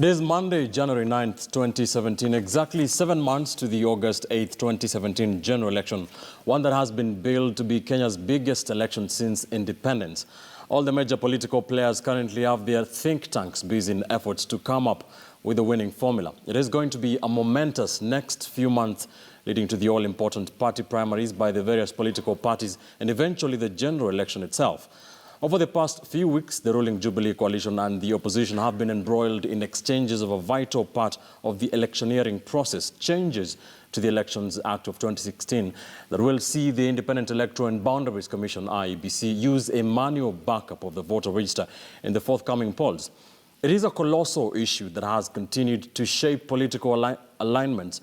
It is Monday, January 9th, 2017, exactly 7 months to the August 8th, 2017 general election, one that has been billed to be Kenya's biggest election since independence. All the major political players currently have their think tanks busy in efforts to come up with a winning formula. It is going to be a momentous next few months leading to the all-important party primaries by the various political parties and eventually the general election itself. Over the past few weeks, the ruling Jubilee coalition and the opposition have been embroiled in exchanges of a vital part of the electioneering process, changes to the Elections Act of 2016 that will see the Independent Electoral and Boundaries Commission, IEBC, use a manual backup of the voter register in the forthcoming polls. It is a colossal issue that has continued to shape political alignments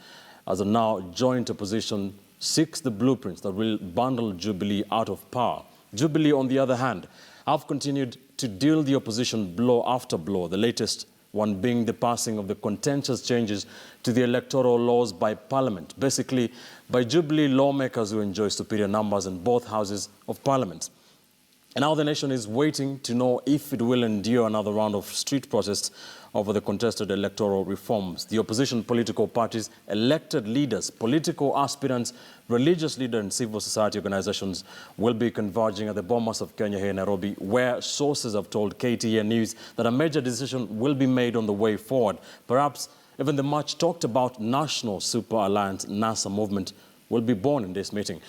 as the now joint opposition seeks the blueprints that will bundle Jubilee out of power. Jubilee, on the other hand, have continued to deal the opposition blow after blow, the latest one being the passing of the contentious changes to the electoral laws by Parliament, basically by Jubilee lawmakers who enjoy superior numbers in both houses of Parliament. And now the nation is waiting to know if it will endure another round of street protests over the contested electoral reforms. The opposition political parties, elected leaders, political aspirants, religious leaders and civil society organizations will be converging at the Bomas of Kenya here in Nairobi, where sources have told KTN News that a major decision will be made on the way forward. Perhaps even the much talked about National Super Alliance NASA movement will be born in this meeting.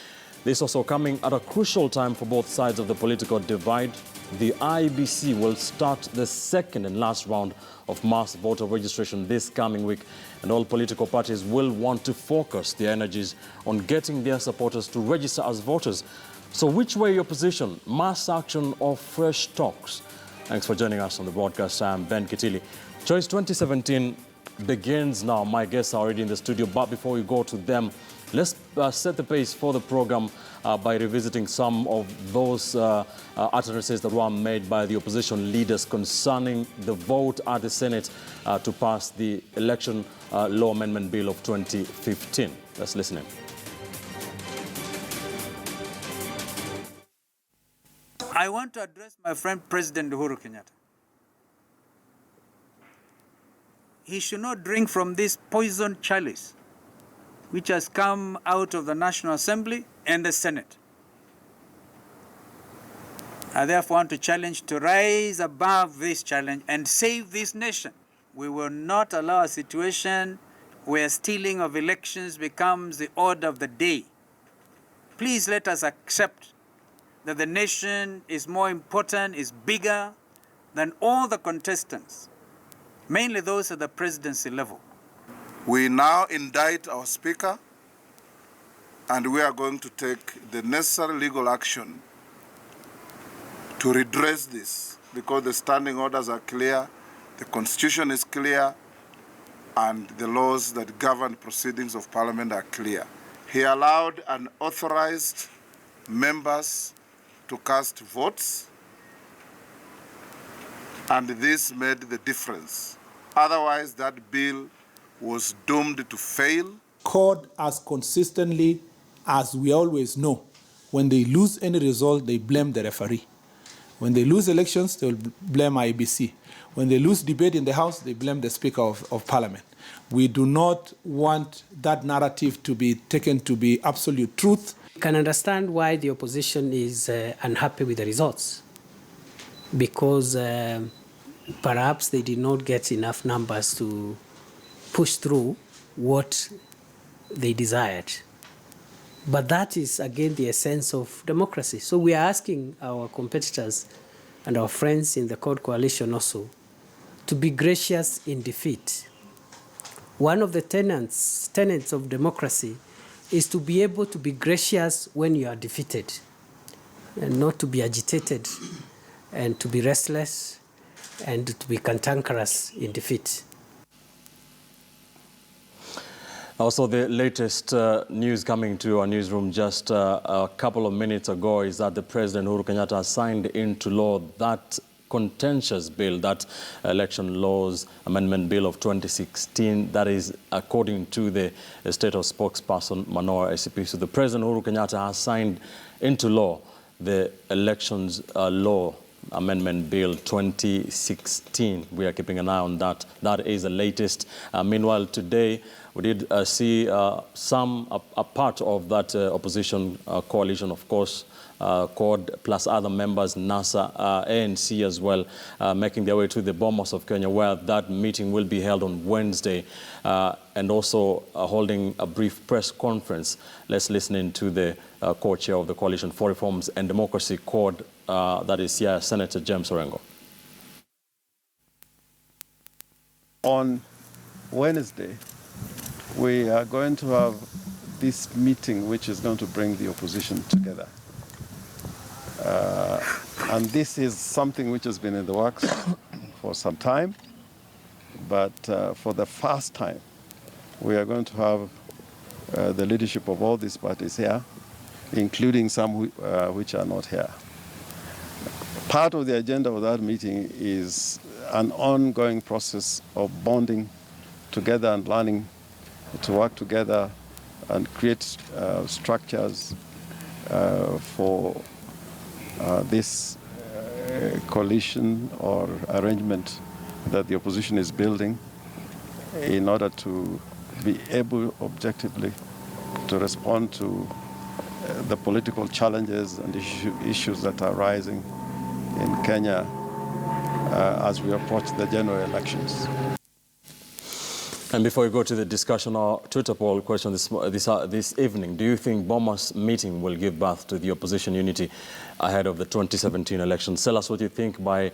This also coming at a crucial time for both sides of the political divide. The IEBC will start the second and last round of mass voter registration this coming week, and all political parties will want to focus their energies on getting their supporters to register as voters. So which way your position, mass action or fresh talks? Thanks for joining us on the broadcast. I'm Ben Kitili. Choice 2017 begins now. My guests are already in the studio, but before we go to them, let's set the pace for the program by revisiting some of those utterances that were made by the opposition leaders concerning the vote at the Senate to pass the Election Law Amendment Bill of 2015. Let's listen in. I want to address my friend President Uhuru Kenyatta. He should not drink from this poison chalice which has come out of the National Assembly and the Senate. I therefore want to challenge to rise above this challenge and save this nation. We will not allow a situation where stealing of elections becomes the order of the day. Please let us accept that the nation is more important, is bigger than all the contestants, mainly those at the presidency level. We now indict our Speaker, and we are going to take the necessary legal action to redress this, because the standing orders are clear, the Constitution is clear, and the laws that govern proceedings of Parliament are clear. He allowed unauthorized members to cast votes, and this made the difference. Otherwise, that bill was doomed to fail. Court, as consistently as we always know, when they lose any result, they blame the referee. When they lose elections, they will blame IEBC. When they lose debate in the House, they blame the Speaker of Parliament. We do not want that narrative to be taken to be absolute truth. I can understand why the opposition is unhappy with the results, because perhaps they did not get enough numbers to push through what they desired. But that is, again, the essence of democracy. So we are asking our competitors and our friends in the court coalition also to be gracious in defeat. One of the tenets of democracy is to be able to be gracious when you are defeated, and not to be agitated and to be restless and to be cantankerous in defeat. Also, the latest news coming to our newsroom just a couple of minutes ago is that the President Uhuru Kenyatta has signed into law that contentious bill, that Election Laws Amendment Bill of 2016, that is according to the State House spokesperson Manoa SCP. So the President Uhuru Kenyatta has signed into law the Elections Law Amendment Bill 2016. We are keeping an eye on that. That is the latest. Meanwhile, today we did see a part of that opposition coalition, of course, CORD plus other members, NASA, ANC as well, making their way to the Bomas of Kenya, where that meeting will be held on Wednesday, and also holding a brief press conference. Let's listen in to the co-chair of the Coalition for Reforms and Democracy, CORD, that is here, Senator James Orengo. On Wednesday, we are going to have this meeting which is going to bring the opposition together. And this is something which has been in the works for some time, but for the first time, we are going to have the leadership of all these parties here, including some which are not here. Part of the agenda of that meeting is an ongoing process of bonding together and learning to work together and create structures for this coalition or arrangement that the opposition is building in order to be able objectively to respond to the political challenges and issues that are rising in Kenya as we approach the general elections. And before we go to the discussion, our Twitter poll question this evening, do you think Bomas meeting will give birth to the opposition unity ahead of the 2017 elections? Tell us what you think by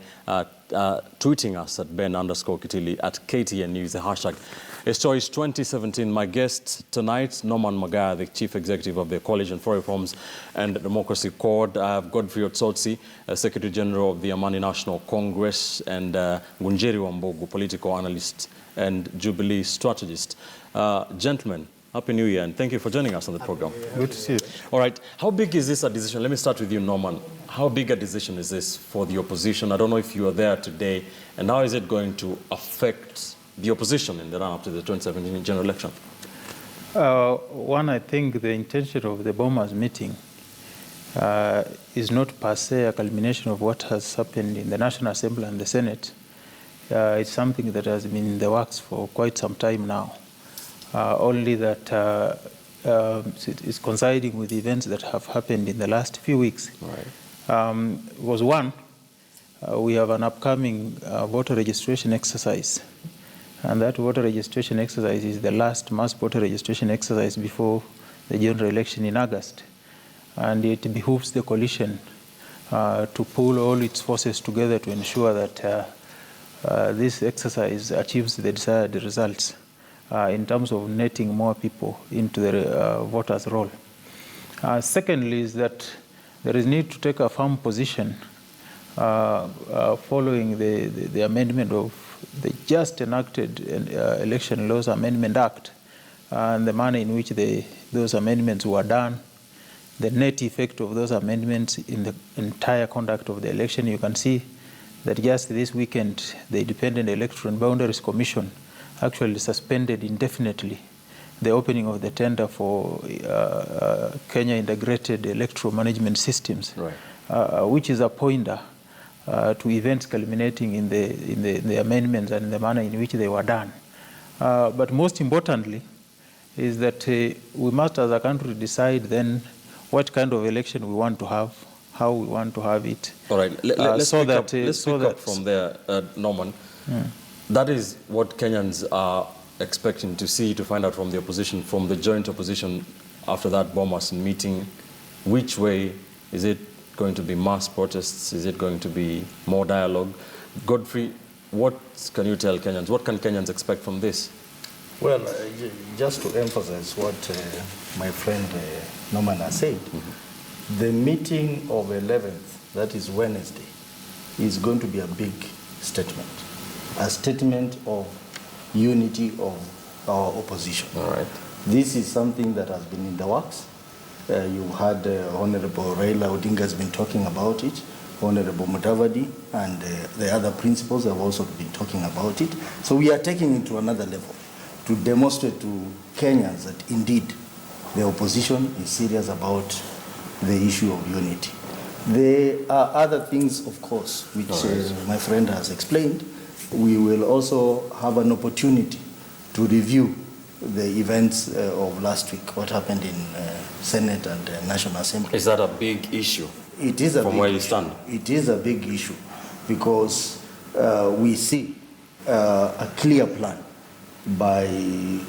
tweeting us at Ben_Kitili at KTN News, the hashtag. It's Choice 2017. My guest tonight, Norman Magaya, the Chief Executive of the Coalition for Reforms and Democracy, CORD. I have Godfrey Otsotsi, Secretary General of the Amani National Congress, and Ngunjiri Wambogu, political analyst and Jubilee strategist. Gentlemen, Happy New Year, and thank you for joining us on the program. Good to see you. All right, how big is this a decision? Let me start with you, Norman. How big a decision is this for the opposition? I don't know if you are there today, and how is it going to affect the opposition in the run-up to the 2017 general election? One, I think the intention of the Bomas meeting is not per se a culmination of what has happened in the National Assembly and the Senate. It's something that has been in the works for quite some time now. Only that it's coinciding with events that have happened in the last few weeks. Right. Was one, we have an upcoming voter registration exercise. And that voter registration exercise is the last mass voter registration exercise before the general election in August. And it behooves the coalition to pull all its forces together to ensure that this exercise achieves the desired results in terms of netting more people into the voters' roll. Secondly is that there is need to take a firm position following the amendment of the just enacted Election Laws Amendment Act and the manner in which those amendments were done, the net effect of those amendments in the entire conduct of the election. You can see that just this weekend, the Independent Electoral and Boundaries Commission actually suspended indefinitely the opening of the tender for Kenya Integrated Electoral Management Systems, right. Which is a pointer to events culminating in the amendments and the manner in which they were done. But most importantly is that we must as a country decide then what kind of election we want to have, how we want to have it. All right, let's pick up from there, Norman. That is what Kenyans are expecting to see, to find out from the opposition, from the joint opposition after that Bomas meeting. Which way is it going to be? Mass protests? Is it going to be more dialogue? Godfrey, what can you tell Kenyans? What can Kenyans expect from this? Well, just to emphasize what my friend Norman has said, the meeting of 11th, that is Wednesday, is going to be a big statement, a statement of unity of our opposition. All right. This is something that has been in the works. You had Honorable Raila Odinga has been talking about it. Honorable Mutavadi and the other principals have also been talking about it. So we are taking it to another level to demonstrate to Kenyans that indeed the opposition is serious about the issue of unity. There are other things, of course, which my friend has explained. We will also have an opportunity to review the events of last week, what happened in Senate and National Assembly. Is that a big issue? It is a from big where you issue. stand? It is a big issue because we see a clear plan by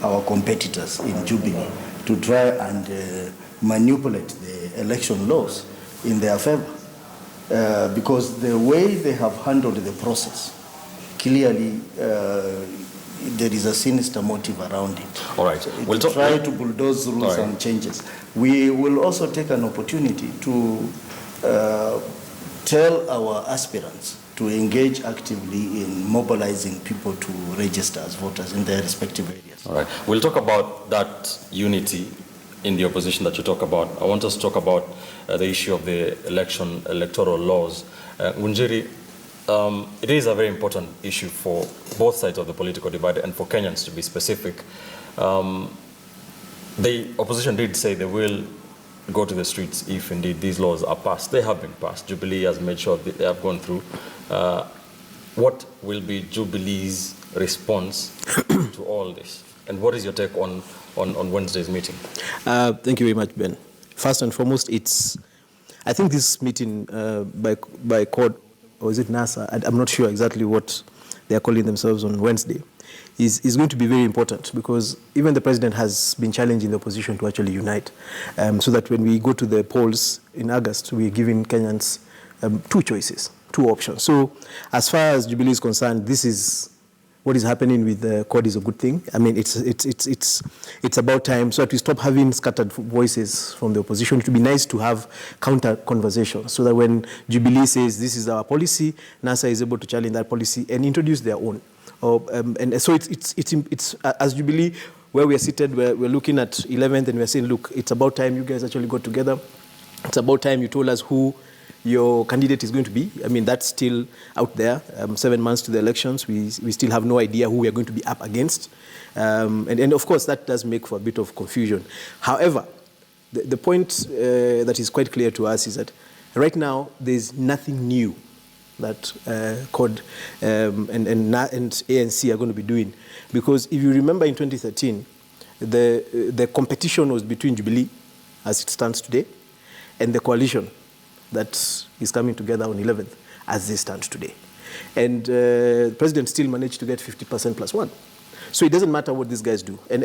our competitors in Jubilee to try and manipulate the election laws in their favor. Because the way they have handled the process, clearly there is a sinister motive around it. All right. We'll try to bulldoze rules right. and changes. We will also take an opportunity to tell our aspirants to engage actively in mobilizing people to register as voters in their respective areas. All right. We'll talk about that unity in the opposition that you talk about. I want us to talk about the issue of the electoral laws. Ngunjiri, it is a very important issue for both sides of the political divide and for Kenyans to be specific. The opposition did say they will go to the streets if indeed these laws are passed. They have been passed. Jubilee has made sure they have gone through. What will be Jubilee's response to all this? And what is your take on Wednesday's meeting? Thank you very much, Ben. First and foremost, I think this meeting by CORD, or is it NASA? I'm not sure exactly what they're calling themselves on Wednesday, is going to be very important because even the president has been challenging the opposition to actually unite so that when we go to the polls in August, we're giving Kenyans two choices, two options. So as far as Jubilee is concerned, this is what is happening with the CORD is a good thing. I mean, it's about time so that we stop having scattered voices from the opposition. It would be nice to have counter conversations so that when Jubilee says this is our policy, NASA is able to challenge that policy and introduce their own. And so it's as Jubilee, where we are seated, we're looking at 11th and we're saying, look, it's about time you guys actually got together. It's about time you told us who your candidate is going to be. I mean, that's still out there. 7 months to the elections, we still have no idea who we are going to be up against. And of course, that does make for a bit of confusion. However, the point that is quite clear to us is that right now, there's nothing new that CORD and ANC are going to be doing. Because if you remember in 2013, the competition was between Jubilee, as it stands today, and the coalition that is coming together on 11th, as they stand today. And the president still managed to get 50% plus one. So it doesn't matter what these guys do. And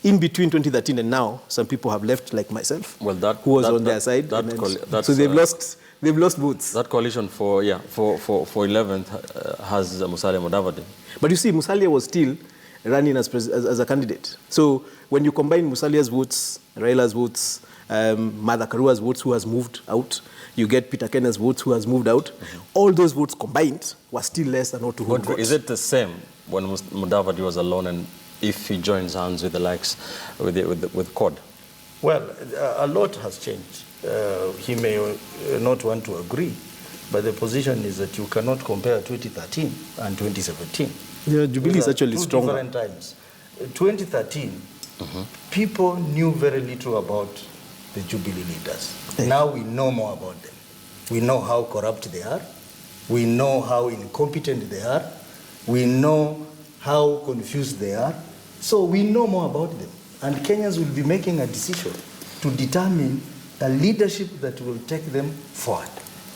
in between 2013 and now, some people have left, like myself, who was on their side. So they've lost votes. That coalition for 11th has Musalia Mudavadi. But you see, Musalia was still running as a candidate. So when you combine Musalia's votes, Raila's votes, Martha Karua's votes, who has moved out, you get Peter Kenya's votes, who has moved out. All those votes combined were still less than what Uhuru got. Is it the same when Mudavadi was alone and if he joins hands with the likes, with CORD? Well, a lot has changed. He may not want to agree, but the position is that you cannot compare 2013 and 2017. Yeah, Jubilee is actually stronger. Different times. 2013, people knew very little about the Jubilee leaders. Now we know more about them. We know how corrupt they are. We know how incompetent they are. We know how confused they are. So we know more about them. And Kenyans will be making a decision to determine a leadership that will take them forward.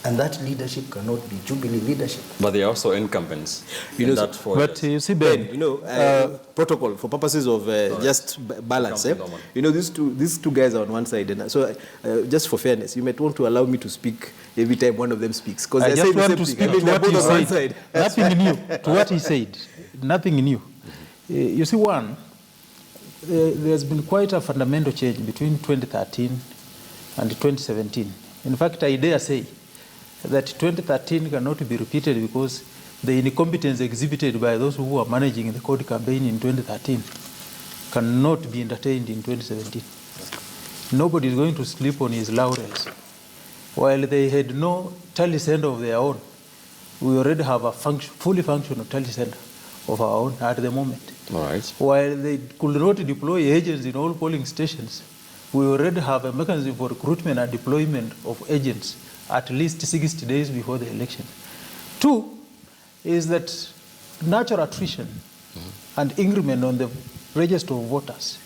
And that leadership cannot be Jubilee leadership. But they are also incumbents. You know, but you see, Ben, protocol for purposes of just balance. You know, these two guys are on one side, and so just for fairness, you might want to allow me to speak every time one of them speaks, because I just want to speak to what he said. Nothing new to what he said. Nothing new. You see, there's been quite a fundamental change between 2013 and 2017. In fact, I dare say that 2013 cannot be repeated because the incompetence exhibited by those who were managing the CORD campaign in 2013 cannot be entertained in 2017. Nobody is going to sleep on his laurels. While they had no tally center of their own, we already have a fully functional tally center of our own at the moment. All right. While they could not deploy agents in all polling stations, we already have a mechanism for recruitment and deployment of agents at least 60 days before the election. Two is that natural attrition and increment on the register of voters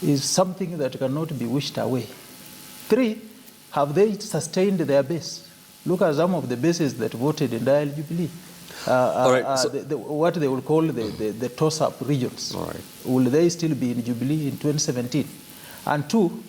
is something that cannot be wished away. Three, have they sustained their base? Look at some of the bases that voted in Dial Jubilee. What they will call the toss-up regions. Will they still be in Jubilee in 2017? And two,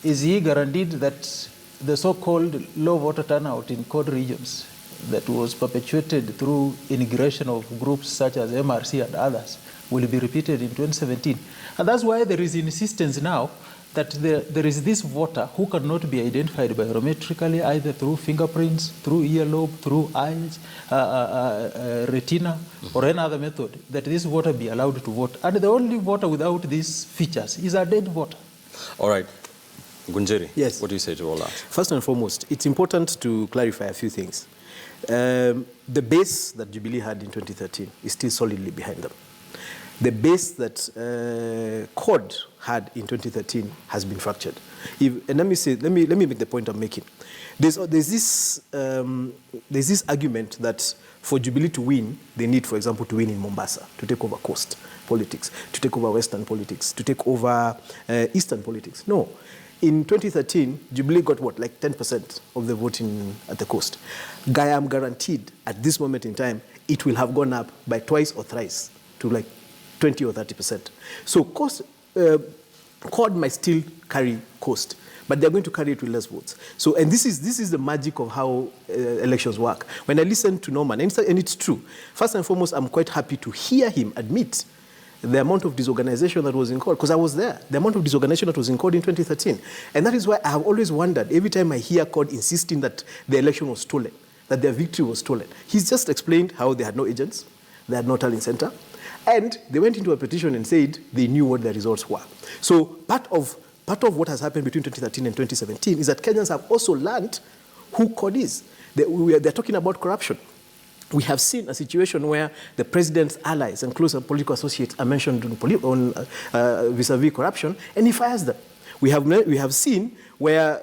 is he guaranteed that the so-called low voter turnout in CORD regions that was perpetuated through integration of groups such as MRC and others will be repeated in 2017? And that's why there is insistence now that there is this voter who cannot be identified biometrically, either through fingerprints, through earlobe, through eyes, retina, or any other method, that this voter be allowed to vote. And the only voter without these features is a dead voter. All right. Gunjeri, yes. What do you say to all that? First and foremost, it's important to clarify a few things. The base that Jubilee had in 2013 is still solidly behind them. The base that CORD had in 2013 has been fractured. And let me make the point I'm making. There's this argument that for Jubilee to win, they need, for example, to win in Mombasa, to take over coast politics, to take over western politics, to take over eastern politics. No. In 2013, Jubilee got what, like 10% of the voting at the coast. I am guaranteed at this moment in time, it will have gone up by twice or thrice to like 20 or 30%. So CORD might still carry coast, but they're going to carry it with less votes. So, and this is the magic of how elections work. When I listen to Norman, and it's true, first and foremost, I'm quite happy to hear him admit the amount of disorganization that was in CORD, because I was there, the amount of disorganization that was in CORD in 2013. And that is why I have always wondered, every time I hear CORD insisting that the election was stolen, that their victory was stolen. He's just explained how they had no agents, they had no talent center, and they went into a petition and said they knew what the results were. So part of what has happened between 2013 and 2017 is that Kenyans have also learned who CORD is. They're talking about corruption. We have seen a situation where the president's allies and closer political associates are mentioned on vis-a-vis corruption, and he fires them. We have seen where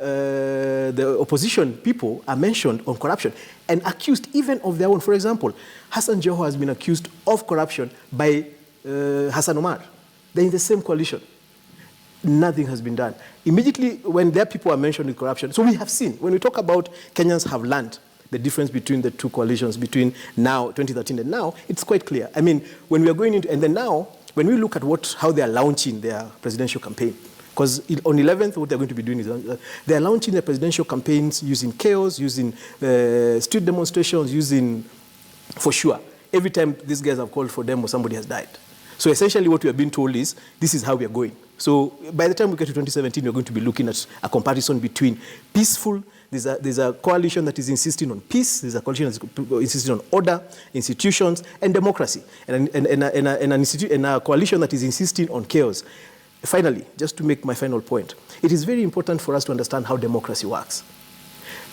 the opposition people are mentioned on corruption and accused even of their own. For example, Hassan Joho has been accused of corruption by Hassan Omar. They're in the same coalition. Nothing has been done. Immediately when their people are mentioned in corruption, so we have seen, when we talk about Kenyans have learned the difference between the two coalitions, between now, 2013 and now, it's quite clear. I mean, when we are going into, and then now, when we look at how they are launching their presidential campaign, because on 11th, what they're going to be doing is they're launching their presidential campaigns using chaos, using street demonstrations, using, for sure, every time these guys have called for them or somebody has died. So essentially what we have been told is, this is how we are going. So by the time we get to 2017, we're going to be looking at a comparison between peaceful, there's a coalition that is insisting on peace, there's a coalition that is insisting on order, institutions, and democracy, and a coalition that is insisting on chaos. Finally, just to make my final point, it is very important for us to understand how democracy works.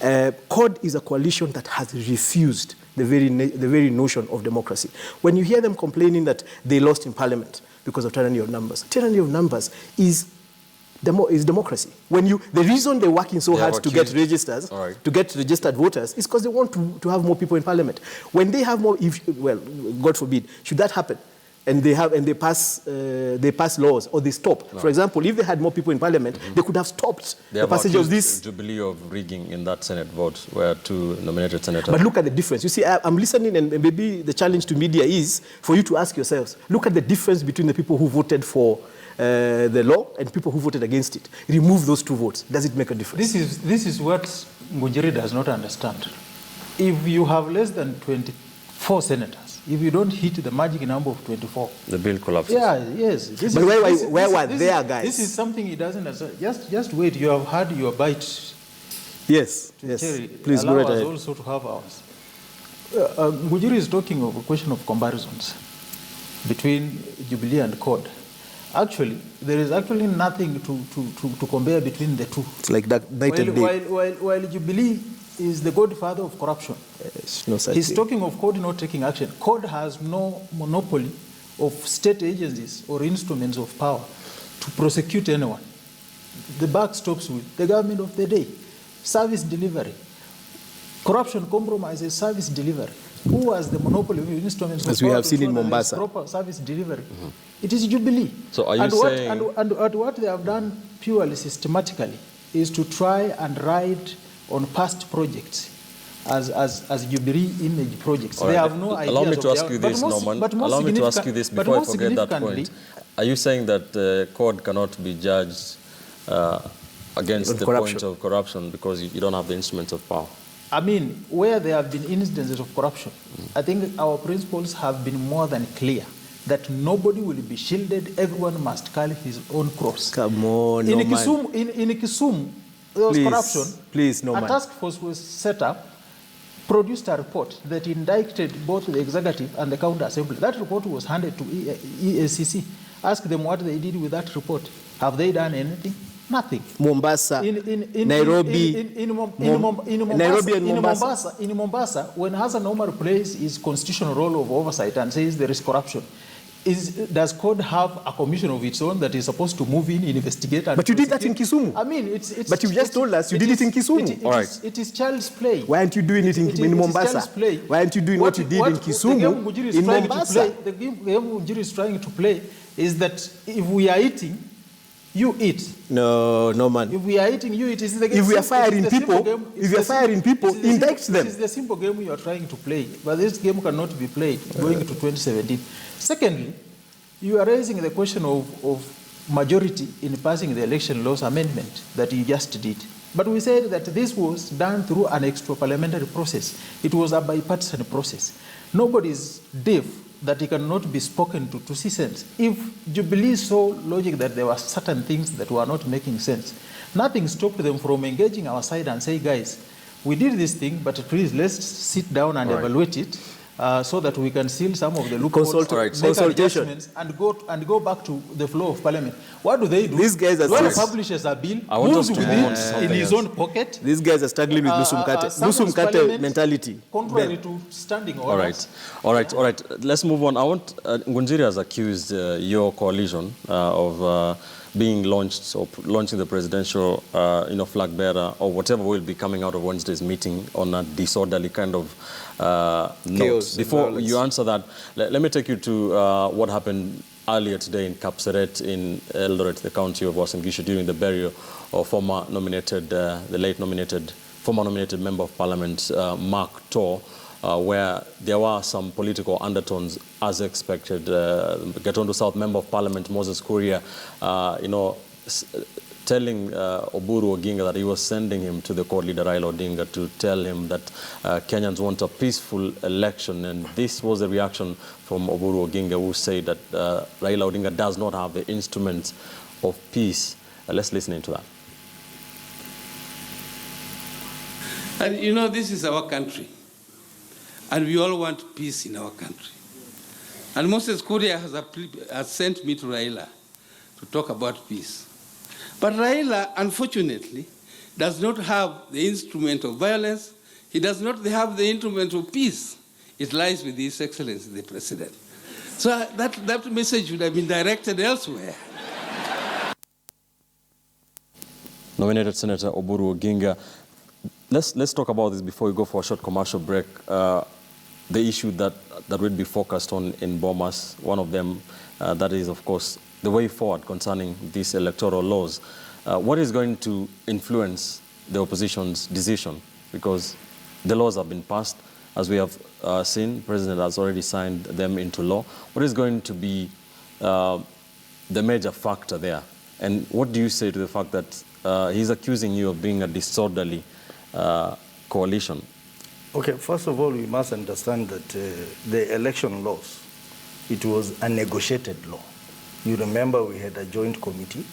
CORD is a coalition that has refused the very notion of democracy. When you hear them complaining that they lost in parliament because of tyranny of numbers is democracy. The reason they're working so hard to get registers, to get registered voters, is because they want to have more people in parliament. When they have more, well, God forbid, should that happen, and they pass laws or they stop. No. For example, if they had more people in parliament, they could have stopped the passage of this. Jubilee of rigging in that Senate vote, where two nominated senators. But look at the difference. You see, I'm listening, and maybe the challenge to media is for you to ask yourselves, look at the difference between the people who voted for the law and people who voted against it. Remove those two votes. Does it make a difference? This is what Ngunjiri does not understand. If you have less than 24 senators, if you don't hit the magic number of 24, the bill collapses. Yeah, yes. But where were their guys? This is something he doesn't understand. Just wait. You have had your bite. Yes. Please go right ahead. Also to have ours. Ngunjiri is talking of a question of comparisons between Jubilee and CORD. Actually, there is actually nothing to compare between the two. It's like that night and day. While Jubilee is the godfather of corruption. No such He's thing. talking of CORD not taking action. CORD has no monopoly of state agencies or instruments of power to prosecute anyone. The buck stops with the government of the day. Service delivery. Corruption compromises service delivery. Who has the monopoly of instruments? As we have seen in Mombasa. Proper service delivery. It is Jubilee. So are you saying... What they have done purely systematically is to try and ride on past projects as Jubilee image projects. Right. They have no idea. Allow me to ask you this, Norman. Allow me to ask you this before I forget that point. Are you saying that court cannot be judged against the point of corruption because you don't have the instruments of power? I mean, where there have been instances of corruption, I think our principles have been more than clear that nobody will be shielded, everyone must carry his own cross. Come on, in Norman. Kisumu, there was corruption. Please, Norman. A task force was set up, produced a report that indicted both the executive and the county assembly. That report was handed to EACC. Ask them what they did with that report. Have they done anything? Nothing. Mombasa, Nairobi, in Mombasa, when Hassan Omar plays his constitutional role of oversight and says there is corruption, does CORD have a commission of its own that is supposed to move in, investigate? And but you did that in Kisumu. I mean, it's but you just told us you did it in Kisumu. All right. It is child's play. Why aren't you doing it in Mombasa? Why aren't you doing what you did in Kisumu in Mombasa? The game Mujiri is trying to play is that if we are eating, you eat. No, man. If we are eating, you eat. If we are firing people, indict them. It is the simple game you are trying to play. But this game cannot be played going to 2017. Secondly, you are raising the question of majority in passing the election laws amendment that you just did. But we said that this was done through an extra-parliamentary process. It was a bipartisan process. Nobody is deaf that it cannot be spoken to see sense. If Jubilee saw logic that there were certain things that were not making sense, nothing stopped them from engaging our side and say, guys, we did this thing, but please let's sit down and evaluate it so that we can seal some of the loopholes, make adjustments, and go back to the flow of parliament. What do they do? These guys are when publishes a bill, moves with it in his own pocket. These guys are struggling with Nusumkate mentality. Contrary to standing orders. All right. Let's move on. I want Ngunjiri has accused your coalition of being launched or launching the presidential flag bearer or whatever will be coming out of Wednesday's meeting on a disorderly kind of note. Before you answer that, let me take you to what happened earlier today in Kapseret in Eldoret, the county of Uasin Gishu, during the burial of former nominated member of parliament Mark Tor, where there were some political undertones as expected. Gatundu South Member of Parliament Moses Kuria, telling Oburu Oginga that he was sending him to the court leader Raila Odinga to tell him that Kenyans want a peaceful election. And this was a reaction from Oburu Oginga, who said that Raila Odinga does not have the instruments of peace. Let's listen into that. And this is our country. And we all want peace in our country. And Moses Kuria has sent me to Raila to talk about peace. But Raila, unfortunately, does not have the instrument of violence. He does not have the instrument of peace. It lies with His Excellency, the President. So that message would have been directed elsewhere. Nominated Senator Oburu Oginga. Let's talk about this before we go for a short commercial break. The issue that will be focused on in Bomas, one of them, that is, of course, the way forward concerning these electoral laws. What is going to influence the opposition's decision? Because the laws have been passed. As we have seen, the President has already signed them into law. What is going to be the major factor there? And what do you say to the fact that he's accusing you of being a disorderly coalition? Okay, first of all, we must understand that the election laws, it was a negotiated law. You remember we had a joint committee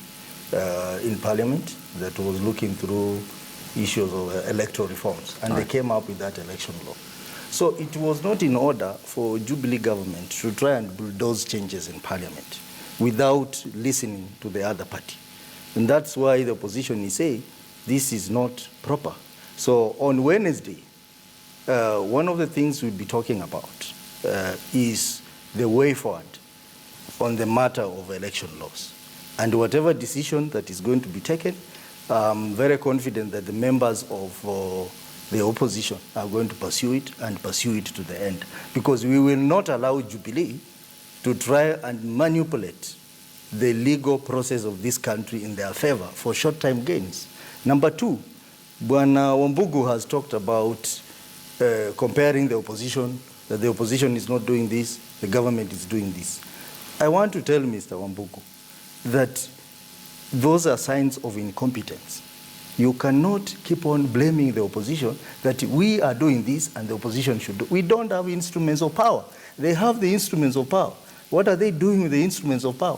in Parliament that was looking through issues of electoral reforms, and they came up with that election law. So it was not in order for Jubilee government to try and bulldoze changes in Parliament without listening to the other party. And that's why the opposition is saying this is not proper. So on Wednesday, one of the things we'll be talking about is the way forward on the matter of election laws. And whatever decision that is going to be taken, I'm very confident that the members of the opposition are going to pursue it and pursue it to the end, because we will not allow Jubilee to try and manipulate the legal process of this country in their favor for short-term gains. Number two, Bwana Wambugu has talked about comparing the opposition, that the opposition is not doing this, the government is doing this. I want to tell Mr. Wambugu that those are signs of incompetence. You cannot keep on blaming the opposition that we are doing this and the opposition should do. We don't have instruments of power. They have the instruments of power. What are they doing with the instruments of power?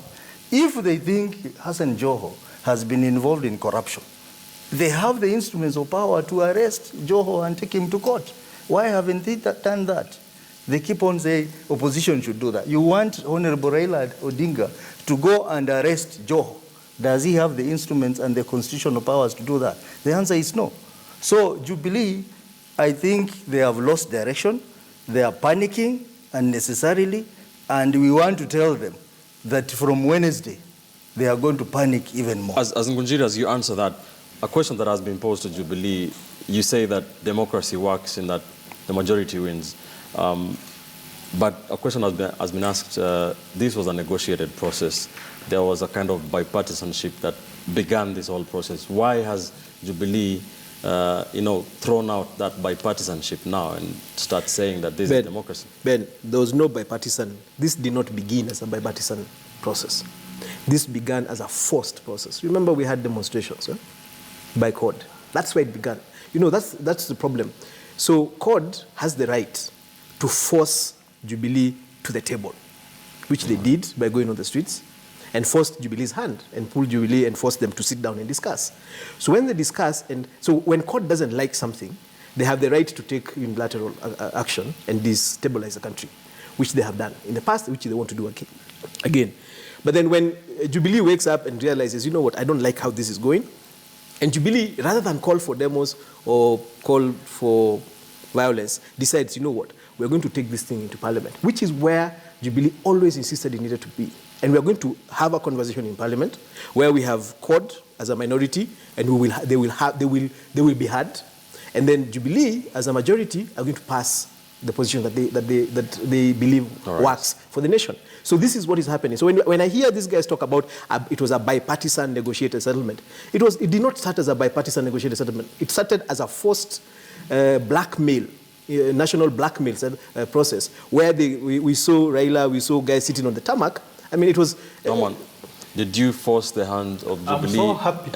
If they think Hassan Joho has been involved in corruption, they have the instruments of power to arrest Joho and take him to court. Why haven't they done that? They keep on saying opposition should do that. You want Honorable Raila Odinga to go and arrest Joho. Does he have the instruments and the constitutional powers to do that? The answer is no. So Jubilee, I think they have lost direction. They are panicking unnecessarily, and we want to tell them that from Wednesday, they are going to panic even more. As Ngunjiri, as you answer that, a question that has been posed to Jubilee, you say that democracy works in that the majority wins. But a question has been asked, this was a negotiated process. There was a kind of bipartisanship that began this whole process. Why has Jubilee thrown out that bipartisanship now and start saying that this is democracy? Ben, there was no bipartisan. This did not begin as a bipartisan process. This began as a forced process. Remember, we had demonstrations by CORD. That's where it began. That's the problem. So CORD has the right to force Jubilee to the table, which they did by going on the streets and forced Jubilee's hand and pulled Jubilee and forced them to sit down and discuss. So when they discuss, and so when CORD doesn't like something, they have the right to take unilateral action and destabilize the country, which they have done in the past, which they want to do again. But then when Jubilee wakes up and realizes, you know what, I don't like how this is going, and Jubilee, rather than call for demos or call for violence, decides, you know what, we're going to take this thing into Parliament, which is where Jubilee always insisted it needed to be. And we're going to have a conversation in Parliament where we have CORD as a minority, and they will be heard. And then Jubilee, as a majority, are going to pass the position that they believe works for the nation. So this is what is happening. So when I hear these guys talk about it was a bipartisan negotiated settlement, it did not start as a bipartisan negotiated settlement. It started as a forced blackmail, national blackmail process, where we saw Raila, we saw guys sitting on the tarmac. I mean, it was... Did you force the hand of Jubilee? I'm so happy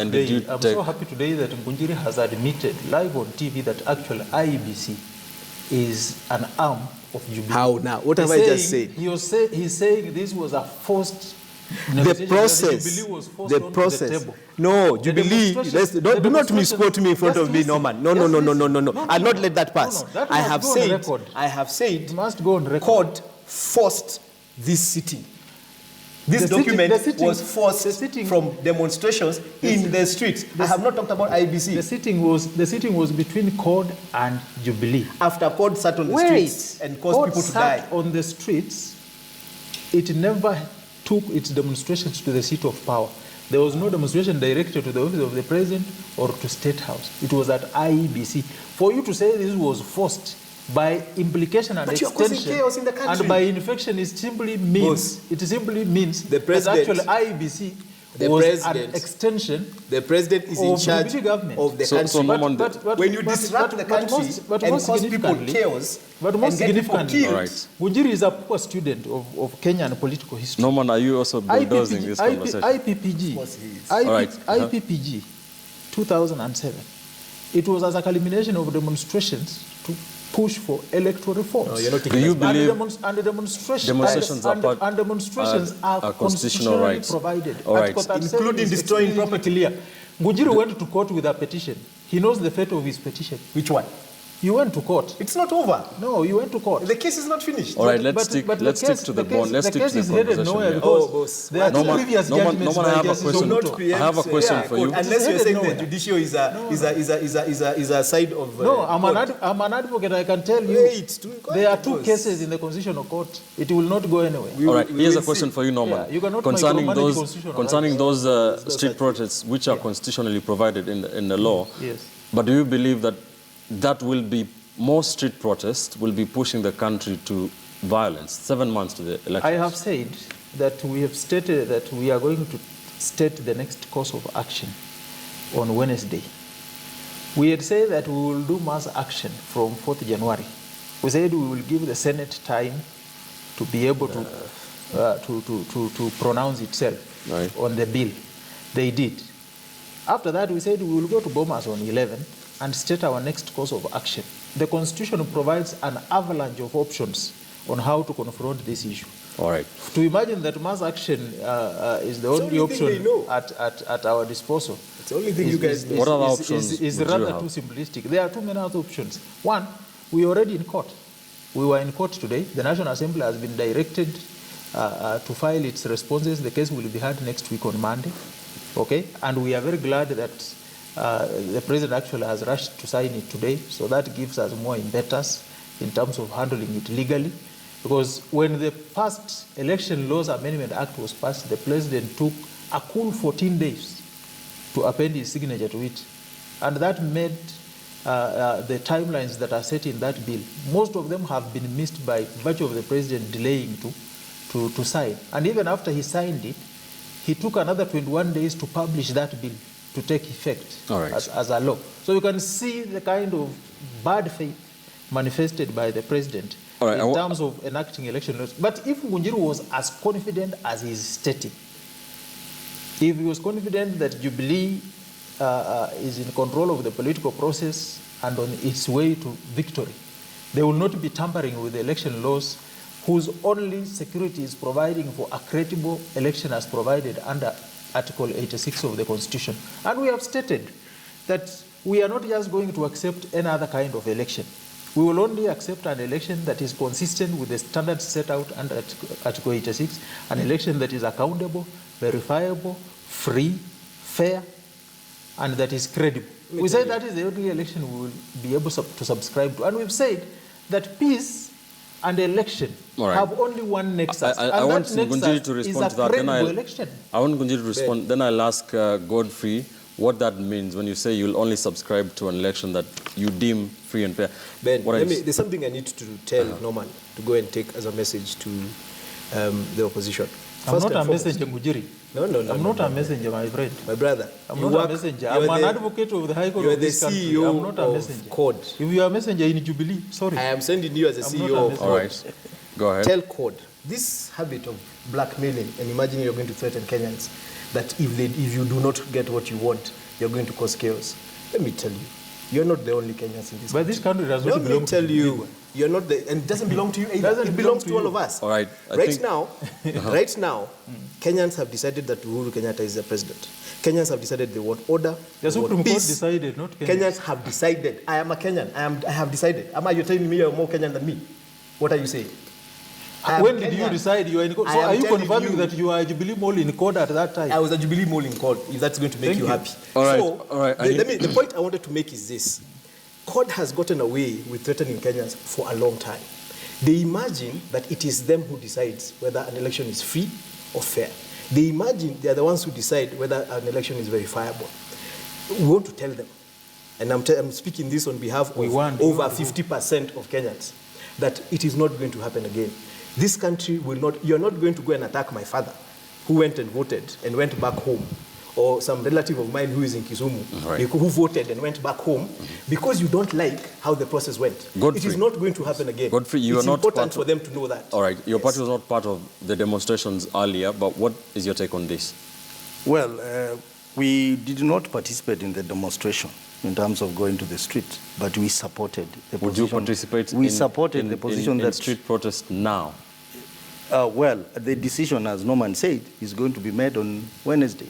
today that Ngunjiri has admitted live on TV that actually IEBC is an arm of Jubilee. How now? What have I just said? He's saying this was a forced the process. Jubilee was forced onto the table. No, Jubilee. Do not misquote me in front of me, Norman. No. I'll not let that pass. I have said. Must go on record. CORD forced this sitting. This document was forced from demonstrations in the streets. I have not talked about IBC. The sitting was between CORD and Jubilee. After CORD sat on the streets and caused people to die. Sat on the streets, it never took its demonstrations to the seat of power. There was no demonstration directed to the office of the president or to State House. It was at IEBC. For you to say this was forced, by implication and extension, and by infection, it simply means the president, that actually IEBC was an extension. The president is in charge of the country. But when you disrupt the country and cause people chaos, but most significantly, Ngunjiri is a poor student of Kenyan political history. Norman, are you also bulldozing this conversation? IPPG, 2007. It was as a culmination of demonstrations to push for electoral reforms. Do you believe demonstrations are constitutional rights provided? Including destroying property. Ngunjiri went to court with a petition. He knows the fate of his petition. Which one? You went to court. It's not over. No, you went to court. The case is not finished. All right, let's stick to the bond. Let's stick to the conversation. Boss. There are previous judgments. I have a question for you. Unless you're saying the judiciary is a side of... No, I'm an advocate. I can tell you. There are two cases in the Constitutional Court. It will not go anywhere. All right, here's a question for you, Norman. Concerning those street protests, which are constitutionally provided in the law. Yes. But do you believe that that will be more street protests, will be pushing the country to violence 7 months to the elections? I have said that we have stated that we are going to state the next course of action on Wednesday. We had said that we will do mass action from 4th January. We said we will give the Senate time to be able to pronounce itself on the bill. They did. After that, we said we will go to Bomas on 11 and state our next course of action. The Constitution provides an avalanche of options on how to confront this issue. All right. To imagine that mass action is the only option at our disposal. It's the only thing you guys know. What other options is would rather you have? too simplistic. There are too many other options. One, we are already in court. We were in court today. The National Assembly has been directed to file its responses. The case will be heard next week on Monday. Okay? And we are very glad that the President actually has rushed to sign it today. So that gives us more impetus in terms of handling it legally. Because when the past Election Laws Amendment Act was passed, the President took a cool 14 days to append his signature to it. And that made the timelines that are set in that bill, most of them have been missed by virtue of the President delaying to sign. And even after he signed it, he took another 21 days to publish that bill to take effect as a law. So you can see the kind of bad faith manifested by the President in terms of enacting election laws. But if Ngunjiri was as confident as he is stating, if he was confident that Jubilee is in control of the political process and on its way to victory, they will not be tampering with the election laws whose only security is providing for a credible election as provided under Article 86 of the Constitution. And we have stated that we are not just going to accept any other kind of election. We will only accept an election that is consistent with the standards set out under Article 86, an election that is accountable, verifiable, free, fair, and that is credible. We say that is the only election we will be able to subscribe to. And we've said that peace and election have only one nexus. I want Ngunjiri to respond to that. I want Ngunjiri to respond. Then I'll ask Godfrey what that means when you say you'll only subscribe to an election that you deem free and fair. Ben, there's something I need to tell Norman to go and take as a message to the opposition. I'm not a messenger, Ngunjiri. No. I'm not a messenger, my friend. My brother. I'm not a messenger. I'm an advocate of the High Court of this country. You are the CEO I'm not a messenger. CORD. If you are a messenger in Jubilee, sorry. I am sending you as a CEO of CORD. All right. Go ahead. Tell CORD, this habit of blackmailing and imagining you're going to threaten Kenyans, that if you do not get what you want, you're going to cause chaos. Let me tell you, you're not the only Kenyans in this country. But this country does not belong to you. Let me tell you, you're not the, and it doesn't belong to you either. It belongs to all of us. All right. Right now, Kenyans have decided that Uhuru Kenyatta is the president. Kenyans have decided they want order. The Supreme Court decided, not Kenyans. Kenyans have decided. I am a Kenyan. I have decided. Am I? You're telling me you're more Kenyan than me? What are you saying? When did you decide you are in court? So are you confirming that you are a Jubilee Mall in court at that time? I was a Jubilee Mall in court, if that's going to make you happy. All right. The point I wanted to make is this. CORD has gotten away with threatening Kenyans for a long time. They imagine that it is them who decides whether an election is free or fair. They imagine they are the ones who decide whether an election is verifiable. We want to tell them, and I'm speaking this on behalf of over 50% of Kenyans, that it is not going to happen again. This country will not, you're not going to go and attack my father, who went and voted and went back home, or some relative of mine who is in Kisumu, who voted and went back home, because you don't like how the process went. Godfrey, it is not going to happen again. Godfrey, it's important for them to know that. All right, your party was not part of the demonstrations earlier, but what is your take on this? Well, we did not participate in the demonstration in terms of going to the street, but we supported the position. Would you participate in the position in street protest now? Well, the decision, as Norman said, is going to be made on Wednesday.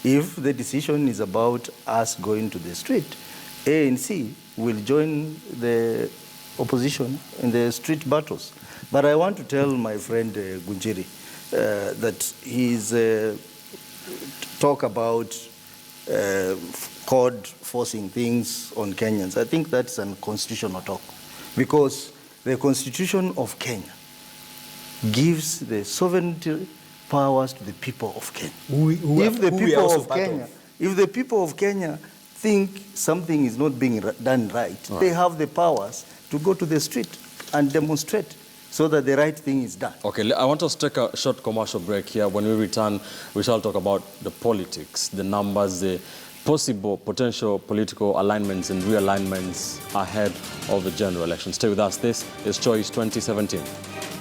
If the decision is about us going to the street, ANC will join the opposition in the street battles. But I want to tell my friend Ngunjiri that he's talk about CORD forcing things on Kenyans. I think that's unconstitutional talk, because the Constitution of Kenya gives the sovereignty powers to the people of If the people of Kenya think something is not being done right, they have the powers to go to the street and demonstrate so that the right thing is done. Okay, I want us to take a short commercial break here. When we return, we shall talk about the politics, the numbers, the possible potential political alignments and realignments ahead of the general election. Stay with us. This is Choice 2017.